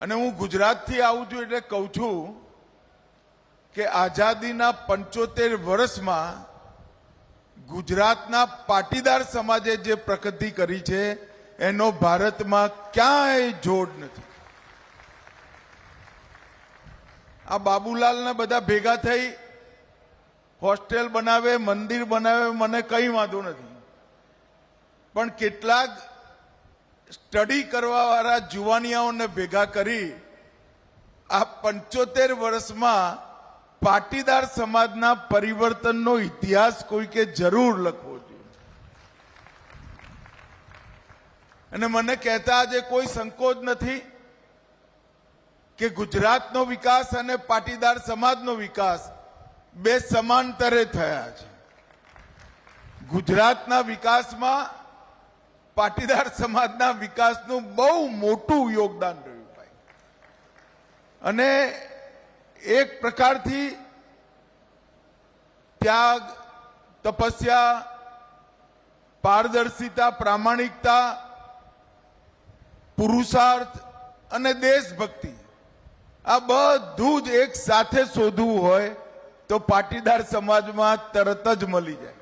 અને હું ગુજરાતથી આવું છું એટલે કહું છું કે આઝાદીના 75 વર્ષમાં ગુજરાતના પાટીદાર સમાજે જે પ્રગતિ કરી છે એનો ભારતમાં ક્યાંય જોડ નથી. આ બાબુલાલને બધા ભેગા થઈ હોસ્ટેલ બનાવે, મંદિર બનાવે, મને કંઈ વાંધો નથી, પણ કેટલાક સ્ટડી કરવા વાળા જુવાનિયાઓને ભેગા કરી આ 75 વર્ષમાં પાટીદાર સમાજના પરિવર્તનનો ઇતિહાસ કોઈકે જરૂર લખવો જોઈએ. અને મને કહેતા આજે કોઈ સંકોચ નથી કે ગુજરાતનો વિકાસ અને પાટીદાર સમાજનો વિકાસ બે સમાંતરે થયા છે. ગુજરાતના વિકાસમાં પાટીદાર સમાજના વિકાસનું બહુ મોટું યોગદાન રહ્યું ભાઈ. અને એક પ્રકારથી ત્યાગ, તપસ્યા, પારદર્શિતા, પ્રામાણિકતા, પુરુષાર્થ અને દેશભક્તિ આ બધું જ એક સાથે શોધવું હોય તો પાટીદાર સમાજમાં તરત જ મળી જાય.